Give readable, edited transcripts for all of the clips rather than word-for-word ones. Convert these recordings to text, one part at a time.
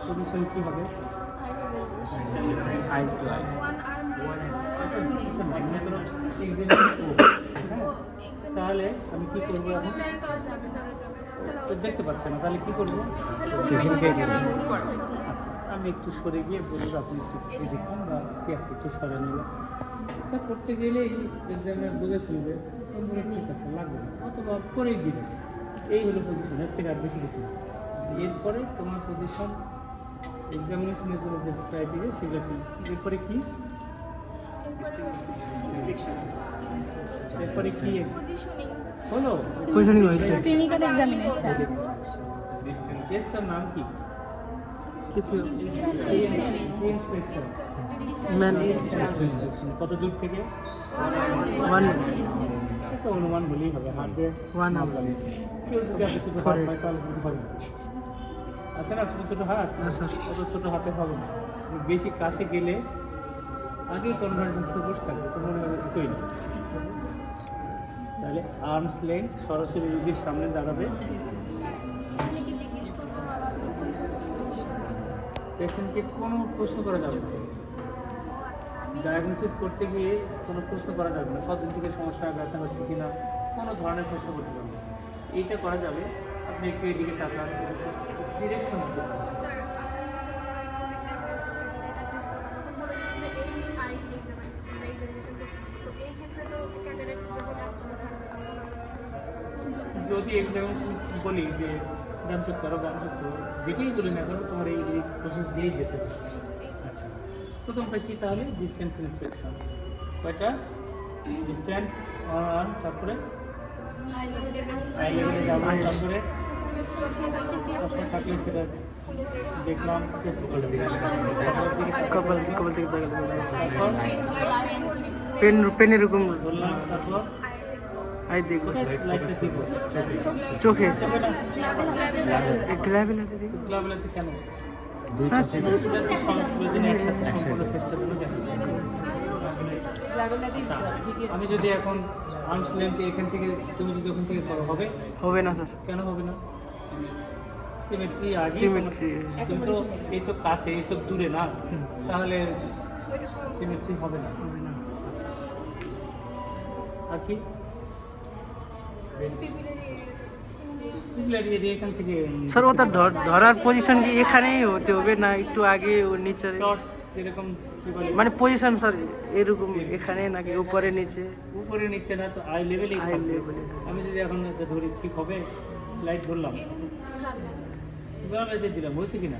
Position কী হবে? I to I. তাহলে আমি কী করবো এখন? দেখতে পাচ্ছি না, তাহলে কী করবো? আচ্ছা, আমি একটু সরে গিয়ে বলবো আপনি একটু দেখুন বা চেয়ারটা একটু সরে নিলাম। এটা করতে গেলেই এক্সামিনার বুঝে ফেলবে, ঠিক আছে লাগবে না, অথবা করেই দিবে। এই হলো পজিশন, এর থেকে আর বেশি কিছু না। এরপরে তোমার পজিশন এক্সামিনেশনের জন্য যে ক্রাইটেরিয়া সেগুলো কি? এরপরে কি এরপরে কি হলো? পজিশনিং হয়েছে। Clinical examination. টেস্টটার নাম কি? কত দূর থেকে? একটা অনুমান বলেই হবে, হাত দিয়ে কেউ যদি আপনি ছোটো হাত হয় তাহলে হবে। আছে না ছোটো ছোটো হাত? অত ছোটো হাতে হবে না। বেশি কাছে গেলে আগেই কনভার্সেশন ফোকাস থাকবে, তো মনে হবে কই না। তাহলে আর্মস লেন্থ সরাসরি রোগীর সামনে দাঁড়াবে। পেশেন্টকে কোনো প্রশ্ন করা যাবে না, ডায়াগনোসিস করতে গিয়ে কোনো প্রশ্ন করা যাবে না, কতদিন থেকে সমস্যা, ব্যথা হচ্ছে কি না, কোনো ধরনের প্রশ্ন করতে পারবে না। এইটা করা যাবে, আপনি একটু এদিকে টাকার ডিরেকশন দিতে পারবেন। যদি এক্সামিনেশন বলি যে গান চোখ করো, যেটাই বলি না করো, তোমার এই প্রসেস দিয়েই যেতে হবে। আচ্ছা, প্রথমটা কি তাহলে? Distance inspection. কয়টা? ডিস্টেন্স ওয়ান, তারপরে আই লেভেলে যাবো, তারপরে প্রশ্ন থাকলে সেটা দেখলাম, টেস্ট করে পেন এরকম বললাম, তারপর আই দেখবো লাইটটা ঠিক চোখে ক্লাবেলাতে কেন? আমি যদি এখন আর্মস লেন্থ এখান থেকে, তুমি যদি ওখান থেকে করো, হবে? হবে না স্যার। কেন হবে না? সিমেট্রি আগে, সিমেট্রি কিন্তু এই চোখ কাছে, এই চোখ দূরে না, তাহলে সিমেট্রি হবে না। আর কি? এখান থেকে স্যার ওটা ধরার পজিশন কি এখানেই হতে হবে না একটু আগে ওর নিচে? যেরকম কি বলে, মানে পজিশন স্যার এরকম এখানে নাকি উপরে নিচে? উপরে নিচে না তো, আই লেভেলে। আই লেভেলে। আমি যদি এখন একটা ধরি, ঠিক হবে? লাইট ধরলাম, লাইটে দিলাম, হয়েছে কিনা?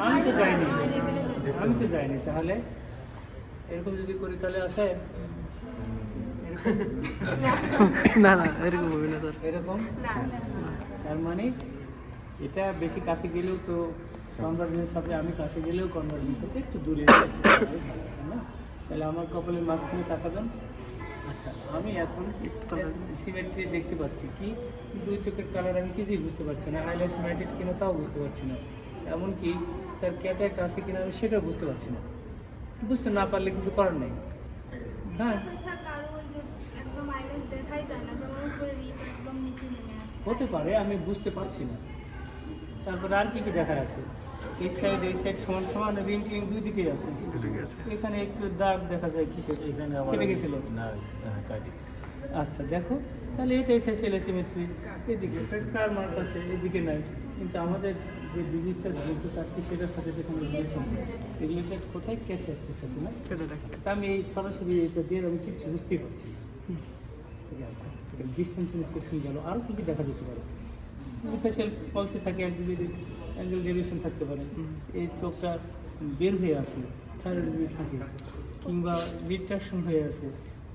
আমি তো যাইনি, তাহলে এরকম যদি করি তাহলে আসে? না না, এরকম হবে না স্যার। এরকম, তার মানে এটা বেশি কাছে গেলেও তো কনভার্জেন্স হবে, আমি কাছে গেলেও কনভার্জেন্স হবে, একটু দূরে না। তাহলে আমার কপালের মাঝখানে তাকাবেন। আচ্ছা, আমি এখন সিমেট্রি দেখতে পাচ্ছি কি, দুই চোখের কালার আমি কিছুই বুঝতে পারছি না, আইল্যাশ ম্যাটেড কিনা তাও বুঝতে পারছি না, এমনকি তার ক্যাটারাক্ট আছে কিনা আমি সেটাও বুঝতে পারছি না। বুঝতে না পারলে কিছু করার নেই। হ্যাঁ, হতে পারে, আমি বুঝতে পারছি না। তারপরে আর কি কি দেখার আছে? এই সাইড সমান সমান, রিঙ্কলিং দুই দিকেই আছে। এখানে একটু দাগ দেখা যায়, কি এখানে কেটে গেছিল না? আচ্ছা, দেখো তাহলে এটাই ফেসিয়াল অ্যাসিমেট্রি। এদিকে একটা স্টার মার্ক আছে, এদিকে নাই, কিন্তু আমাদের যে ডিজিজটা বলতে চাচ্ছি সেটার সাথে যেখানে রিলেটেড কোথায় কেটে যাচ্ছে না, তা আমি এই সরাসরি এটা দিয়ে আমি কিছু বুঝতেই পারছি। ডিস্টেন্স ইন্সপেকশন গেল, আরও কী কী দেখা যেতে পারে? ফেসিয়াল পলসি থাকে, অ্যাঙ্গেল ডেভিয়েশন থাকতে পারে, এই চোখটা বের হয়ে আসে, থাইরয়েড থাকে, কিংবা রিট্রাকশন হয়ে আছে,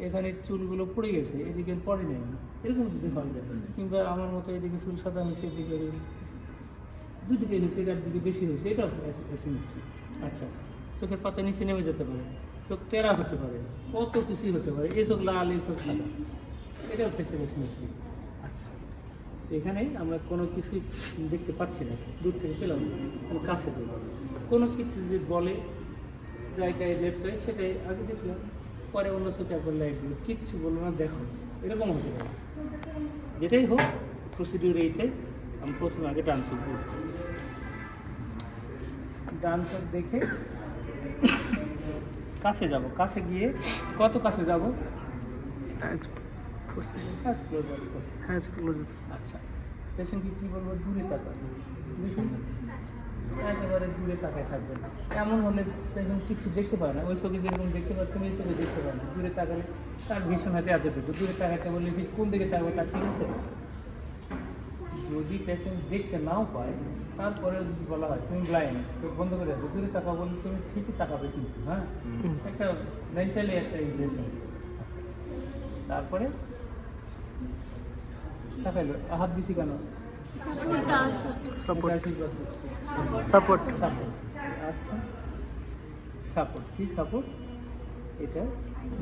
এখানে চুলগুলো পড়ে গেছে, এদিকে পড়ে নেই, এরকম যদি হয়, কিংবা আমার মতো এদিকে চুল সাদা হয়েছে, এদিকে দুদিকে হয়েছে, এটার দিকে বেশি হয়েছে, এটাও অ্যাসিমেট্রি। আচ্ছা, চোখের পাতা নিচে নেমে যেতে পারে, চোখ টেরা হতে পারে, কত কিছুই হতে পারে, এই চোখ লাল, এই চোখ সাদা, এটাও ফেসিয়াল অ্যাসিমেট্রি। আচ্ছা, এখানে আমরা কোনো কিছুই দেখতে পাচ্ছি না, দূর থেকে পেলাম, কোনো কাছে পেলাম, কোনো কিছু যদি বলে রাইটায় লেফটায়, সেটাই আগে দেখলাম, পরে অন্য চোখে একবার লাইট দিল, কিচ্ছু বললো না, দেখো, এরকম হতে পারে। যেটাই হোক, প্রসিডিউর এইটাই, আমি প্রথমে আগে ডান চোখ দিই। ডান চোখ দেখে কাছে যাব, কাছে গিয়ে কত কাছে যাব? আচ্ছা, পেশেন্টকে কী বলবো? দূরে তাকান, একেবারে দূরে তাকায় থাকবেন। এমন হলে পেশেন্ট কিছু দেখতে পারে না, ওই চোখে যেরকম দেখতে পাচ্ছেন এই চোখে দেখতে পারে না। দূরে তাকালে তার ভীষণ হাতে এতটুকু দূরে তাকাতে বললে ঠিক কোন দিকে তাকাবো তার ঠিক আছে। যদি পেশেন্ট দেখতে নাও পায় তারপরে যদি বলা হয় তুমি ব্লাইন্ড, চোখ বন্ধ করে আছো, দূরে তাকাবো বললে তুমি ঠিকই তাকাবে কিন্তু, হ্যাঁ, একটা মেন্টালি একটা ইমপ্রেশন। তারপরে তাকাইলো, হাত দিছি কেন? Support support. আচ্ছা, সাপোর্ট কি সাপোর্ট? এটা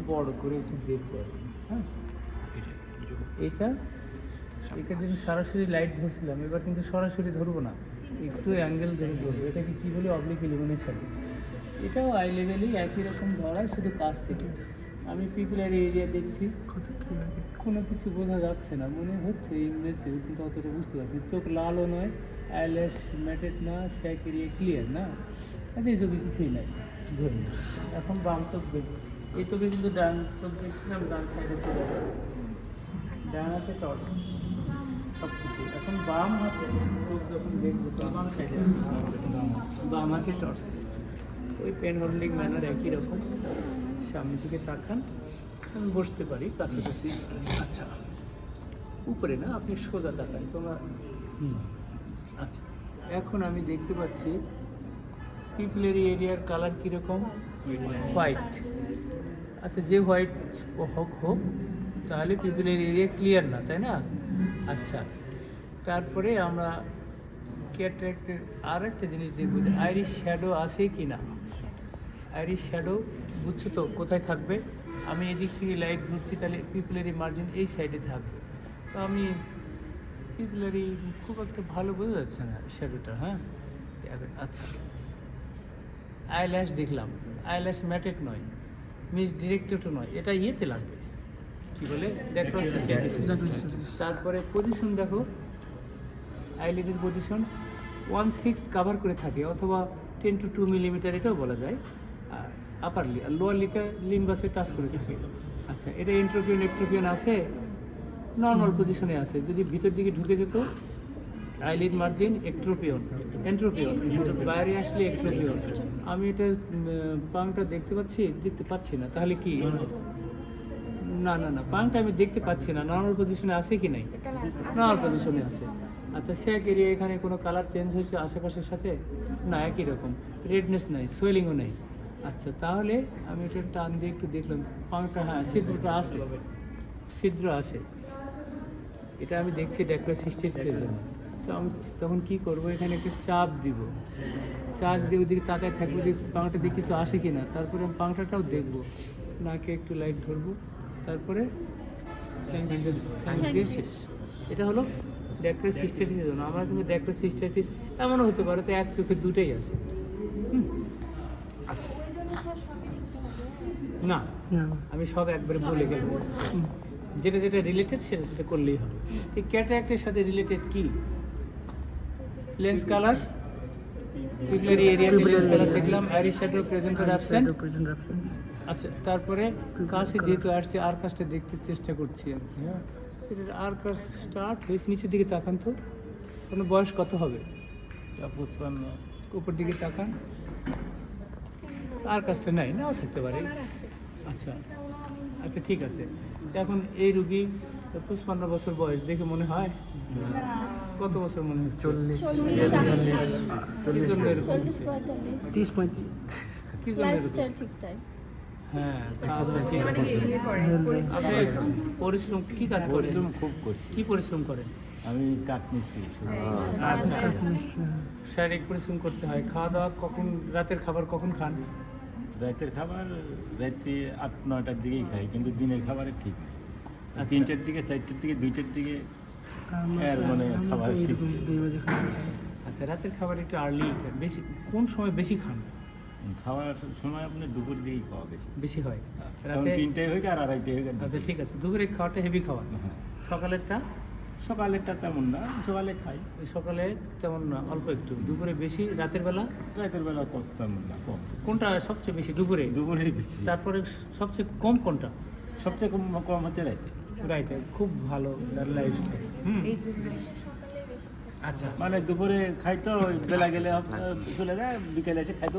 বড় করে একটু বের করে, হ্যাঁ, এটা যেন সরাসরি লাইট ধরছিলাম, এবার কিন্তু সরাসরি ধরবো না, একটু অ্যাঙ্গেল ধরে ধরবো। এটাকে কী বলে? Oblique illumination. এটাও আই লেভেলেই একই রকম ধরায়, শুধু কাজ থেকে। আমি পিপলারি এরিয়া দেখছি, কোনো কিছু বোঝা যাচ্ছে না, মনে হচ্ছে ইমেজে, কিন্তু অতটা বুঝতে পারছি। চোখ লালও নয়, আইল্যাশ ম্যাটেড না, স্যাক এরিয়া ক্লিয়ার না, এই চোখে কিছুই নাই। ধরি এখন বাম চোখ দেখি, এই চোখে কিন্তু ডান চোখ দেখছিলাম, ডান সাইডে চলে আসে, ডান হাতে টর্চ সব কিছু। এখন বাম হাতে চোখ যখন দেখবো বাম সাইডে বাম হাতে টর্চ, ওই পেন হোল্ডিং ম্যানার একই রকম। সামনে দিকে তাকান, আমি বসতে পারি কাছাকাছি। আচ্ছা, উপরে না, আপনি সোজা তাকান তোমরা। আচ্ছা, এখন আমি দেখতে পাচ্ছি পিপলারি এরিয়ার কালার কীরকম? হোয়াইট। আচ্ছা, যে হোয়াইট হোক তাহলে পিপলারি এরিয়া ক্লিয়ার না, তাই না? আচ্ছা, তারপরে আমরা ক্যাটারাক্টের আর একটা জিনিস দেখবো যে আইরিশ শ্যাডো আছে কি না। আইরিশ শ্যাডো বুঝছো তো কোথায় থাকবে? আমি এদিক থেকে লাইট ধরছি, তাহলে পিপলারি মার্জিন এই সাইডে থাকবে। তো আমি পিপলারি খুব একটা ভালো বোঝা যাচ্ছে না শ্যাডোটা, হ্যাঁ। আচ্ছা, আইল্যাশ দেখলাম, আইল্যাশ ম্যাটেড নয়, মিস ডিরেক্টেডও নয়, এটা ইয়েতে লাগবে, কী বলে? তারপরে পজিশন দেখো, আইলিডের পজিশন 1/6 কাভার করে থাকে, অথবা 10 to 2 মিলিমিটার এটাও বলা যায়। আর আপার আর লোয়ার লিটা লিম্বাসে টাচ করে থাকে। আচ্ছা, এটা এন্ট্রোপিয়ন একট্রোপিয়ন আছে, নর্মাল পজিশনে আছে। যদি ভিতর দিকে ঢুকে যেত, আইলিড মার্জিন এন্ট্রোপিয়ন, বাইরে আসলে একট্রোপিয়ন। আমি এটা পাংটা দেখতে পাচ্ছি না, তাহলে কি? না, পাংটা আমি দেখতে পাচ্ছি না, নর্মাল পজিশনে আছে কি নাই? নর্মাল পজিশনে আছে। আচ্ছা, স্যাক এরিয়া এখানে কোনো কালার চেঞ্জ হয়েছে আশেপাশের সাথে? না, একই রকম, রেডনেস নাই, সোয়েলিংও নেই। আচ্ছা, তাহলে আমি এটা টান দিয়ে একটু দেখলাম পাংটা, হ্যাঁ, ছিদ্র আছে। এটা আমি দেখছি ড্যাক্রোসিস্টিসের জন্য। তো আমি তখন কী করবো? এখানে একটু চাপ দিব, দিয়ে ওদিকে তাকায় থাকবো যে পাংটা দিয়ে কিছু আসে কি না। তারপরে আমি পাংটাটাও দেখবো, নাকে একটু লাইট ধরবো, তারপরে দিয়ে শেষ। এটা হলো ড্যাক্রোসিস্টাইটিসের জন্য। আমরা কিন্তু ড্যাক্রোসিস্টাইটিস এমনও হতে পারে তো এক চোখে দুটোই আছে। আচ্ছা, না, আমি সব একবারে বলে গেল, যেটা রিলেটেড সেটা করলেই হবে। এই ক্যাটারাক্টের সাথে রিলেটেড কি? লেন্স কালার, পিপলারি এরিয়াতে লেন্স কালার দেখলাম, Irish shadow present or absent. আচ্ছা, তারপরে কাছে যেহেতু আসছে আর কাজটা দেখতে চেষ্টা করছি আর কি, হ্যাঁ। আর কাজ স্টার্ট হয়েছে, নিচের দিকে তাকান তো, কোনো বয়স কত হবে? 55। উপর দিকে তাকান, আর কাজটা নাই, নাও থাকতে পারে। আচ্ছা, ঠিক আছে। এখন এই রুগী 55 বছর বয়স দেখে মনে হয়? কত বছর মনে হচ্ছে? 40। কি জন্য এরকম হচ্ছে? 30-35। কি জন্য এরকম? হ্যাঁ, পরিশ্রম কি কাজ করেন? খুব করছি। কি পরিশ্রম করেন? আমি কাঠ মিস্ত্রি। আচ্ছা, শারীরিক পরিশ্রম করতে হয়। খাওয়া দাওয়া কখন? রাতের খাবার কখন খান? রাতের খাবার রাতে 8-9টার দিকেই খাই, কিন্তু দিনের খাবারে ঠিক 3টার দিকে, 4টার দিকে, 2টার দিকে মানে খাবার ঠিক। আচ্ছা, রাতের খাবার একটু আর্লি খান। বেশি কোন সময় বেশি খান? খাওয়ার সময় আপনার দুপুর দিকেই খাওয়া বেশি হয়। রাতে 3টায় হয়ে আর 2:30 হয়ে। আচ্ছা, ঠিক আছে, দুপুরে খাওয়াটা হেভি খাওয়া। হ্যাঁ। সকালেরটা সকালেরটা তেমন না, সকালে খাই, ওই সকালে তেমন না, অল্প একটু, দুপুরে বেশি, রাতের বেলা রাতের বেলা কম, তেমন না, কম। কোনটা সবচেয়ে বেশি? দুপুরে। দুপুরেই বেশি। তারপরে সবচেয়ে কম কোনটা? সবচেয়ে কম কম হচ্ছে রাতে। রাইতে। খুব ভালো তার লাইফস্টাইল। আচ্ছা। মানে দুপুরে খাই তো, বেলা গেলে চলে যায়, বিকেলে এসে খাইতে